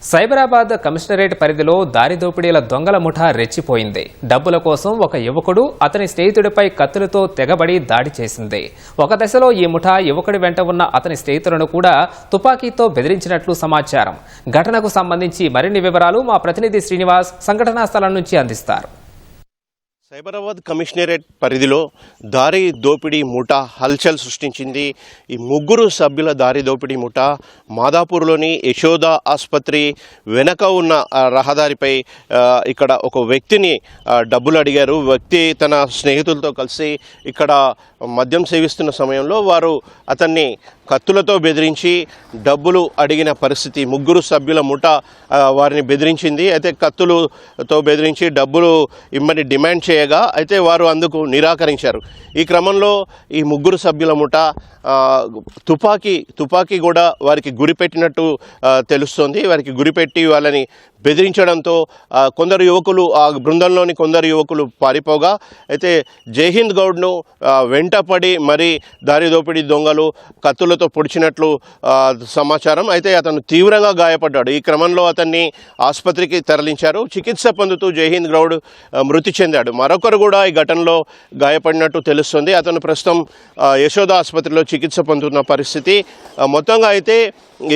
Cyberabad commissionerate పరిధిలో దారి దోపిడీల దొంగల ముఠా రెచ్చిపోయింది. డబ్బుల కోసం ఒక యువకుడు అతని స్నేహితుడిపై కత్తులతో తెగబడి దాడి చేసింది. ఒక దశలో ఈ ముఠా యువకుడి వెంట ఉన్న అతని స్నేహితులను కూడా తుపాకీతో బెదిరించినట్లు సమాచారం. ఘటనకు సంబంధించి మరిన్ని వివరాలు మా ప్రతినిధి శ్రీనివాస్ సంఘటనా స్థలం నుంచి అందిస్తారు. సైబరాబాద్ కమిషనరేట్ పరిధిలో దారి దోపిడీ ముఠా హల్చల్ సృష్టించింది. ఈ ముగ్గురు సభ్యుల దారి దోపిడీ ముఠా మాదాపూర్లోని యశోద ఆసుపత్రి వెనక ఉన్న రహదారిపై ఇక్కడ ఒక వ్యక్తిని డబ్బులు అడిగారు. వ్యక్తి తన స్నేహితులతో కలిసి ఇక్కడ మద్యం సేవిస్తున్న సమయంలో వారు అతన్ని కత్తులతో బెదిరించి డబ్బులు అడిగిన పరిస్థితి. ముగ్గురు సభ్యుల ముఠా వారిని బెదిరించింది. అయితే కత్తులతో బెదిరించి డబ్బులు ఇమ్మని డిమాండ్ చేయగా అయితే వారు అందుకు నిరాకరించారు. ఈ క్రమంలో ఈ ముగ్గురు సభ్యుల ముఠా తుపాకీ కూడా వారికి గురిపెట్టినట్టు తెలుస్తోంది. వారికి గురిపెట్టి వాళ్ళని బెదిరించడంతో కొందరు యువకులు ఆ బృందంలోని కొందరు యువకులు పారిపోగా అయితే జైహింద్ గౌడ్ను వెంటపడి మరి దారి దోపిడీ దొంగలు కత్తులతో పొడిచినట్లు సమాచారం. అయితే అతను తీవ్రంగా గాయపడ్డాడు. ఈ క్రమంలో అతన్ని ఆసుపత్రికి తరలించారు. చికిత్స పొందుతూ జైహింద్ గౌడ్ మృతి చెందాడు. మరొకరు కూడా ఈ ఘటనలో గాయపడినట్టు తెలుస్తుంది. అతను ప్రస్తుతం యశోద ఆసుపత్రిలో చికిత్స పొందుతున్న పరిస్థితి. మొత్తంగా అయితే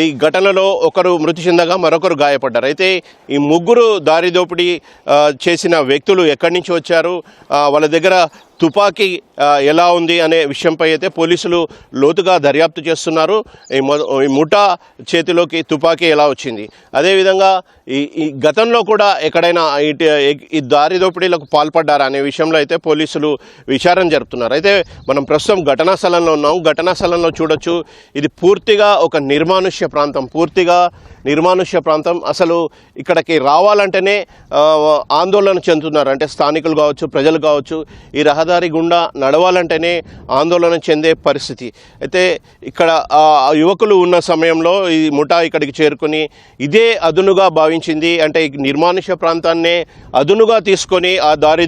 ఈ ఘటనలో ఒకరు మృతి చెందగా మరొకరు గాయపడ్డారు. అయితే ఈ ముగ్గురు దారి దోపిడీ చేసిన వ్యక్తులు ఎక్కడి నుంచి వచ్చారు, వాళ్ళ దగ్గర తుపాకీ ఎలా ఉంది అనే విషయంపై అయితే పోలీసులు లోతుగా దర్యాప్తు చేస్తున్నారు. ఈ ముఠా చేతిలోకి తుపాకీ ఎలా వచ్చింది, అదేవిధంగా ఈ గతంలో కూడా ఎక్కడైనా ఈ దారి దోపిడీలకు పాల్పడ్డారా అనే విషయంలో అయితే పోలీసులు విచారణ జరుపుతున్నారు. అయితే మనం ప్రస్తుతం ఘటనా స్థలంలో ఉన్నాం. ఘటనా స్థలంలో చూడొచ్చు, ఇది పూర్తిగా ఒక నిర్మానుష్య ప్రాంతం. అసలు ఇక్కడికి రావాలంటేనే ఆందోళన చెందుతున్నారు. అంటే స్థానికులు కావచ్చు, ప్రజలు కావచ్చు, ఈ రహదారి గుండా నడవాలంటేనే ఆందోళన చెందే పరిస్థితి. అయితే ఇక్కడ యువకులు ఉన్న సమయంలో ఈ ముఠా ఇక్కడికి చేరుకుని ఇదే అదునుగా భావించింది. అంటే ఈ నిర్మానుష్య ప్రాంతాన్నే అదునుగా తీసుకొని ఆ దారి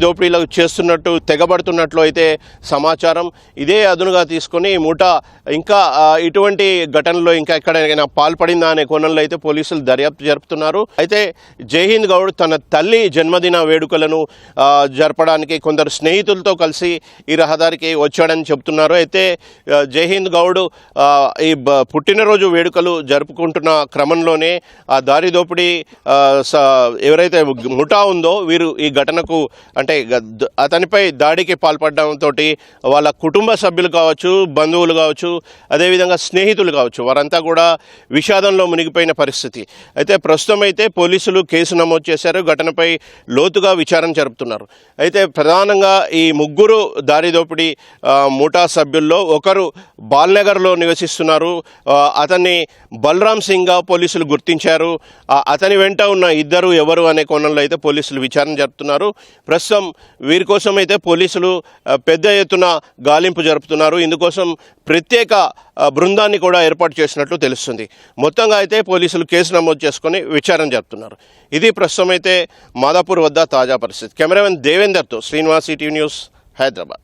దోపిడీలు చేస్తున్నట్టు తెగబడుతున్నట్లు అయితే సమాచారం. ఇదే అదునుగా తీసుకొని ఈ ముఠా ఇంకా ఇటువంటి ఘటనలో ఇంకా ఎక్కడైనా పాల్పడిందా అనే కోణంలో అయితే పోలీసులు దర్యాప్తు జరుపుతున్నారు. అయితే జైహింద్ గౌడ్ తన తల్లి జన్మదిన వేడుకలను జరపడానికి కొందరు స్నేహితులతో కలిసి ఈ రహదారికి వచ్చాడని చెబుతున్నారు. అయితే జైహింద్ గౌడ్ ఈ పుట్టినరోజు వేడుకలు జరుపుకుంటున్న క్రమంలోనే ఆ దారి దోపిడీ ఎవరైతే ముఠా ఉందో వీరు ఈ ఘటనకు అంటే అతనిపై దాడికి పాల్పడడంతో వాళ్ళ కుటుంబ సభ్యులు కావచ్చు, బంధువులు కావచ్చు, అదేవిధంగా స్నేహితులు కావచ్చు, వారంతా కూడా విషాదంలో మునిగిపోయిన పరిస్థితి. అయితే ప్రస్తుతం అయితే పోలీసులు కేసు నమోదు చేశారు. ఘటనపై లోతుగా విచారణ జరుపుతున్నారు. అయితే ప్రధానంగా ఈ ముగ్గురు దారి దోపిడీ ముఠా సభ్యుల్లో ఒకరు బాల్నగర్లో నివసిస్తున్నారు. అతన్ని బలరాం సింగ్గా పోలీసులు గుర్తించారు. అతని వెంట ఉన్న ఇద్దరు ఎవరు అనే కోణంలో అయితే పోలీసులు విచారణ జరుపుతున్నారు. ప్రస్తుతం వీరి కోసం అయితే పోలీసులు పెద్ద ఎత్తున గాలింపు జరుపుతున్నారు. ఇందుకోసం ప్రత్యేక బృందాన్ని కూడా ఏర్పాటు చేసినట్లు తెలుస్తుంది. మొత్తంగా అయితే పోలీసులు కేసు నమోదు చేసుకుని విచారణ జరుపుతున్నారు. ఇది ప్రస్తుతం అయితే మాదాపూర్ వద్ద తాజా పరిస్థితి. కెమెరామెన్ దేవేందర్తో శ్రీనివాస్, ఈటీవీ న్యూస్, హైదరాబాద్.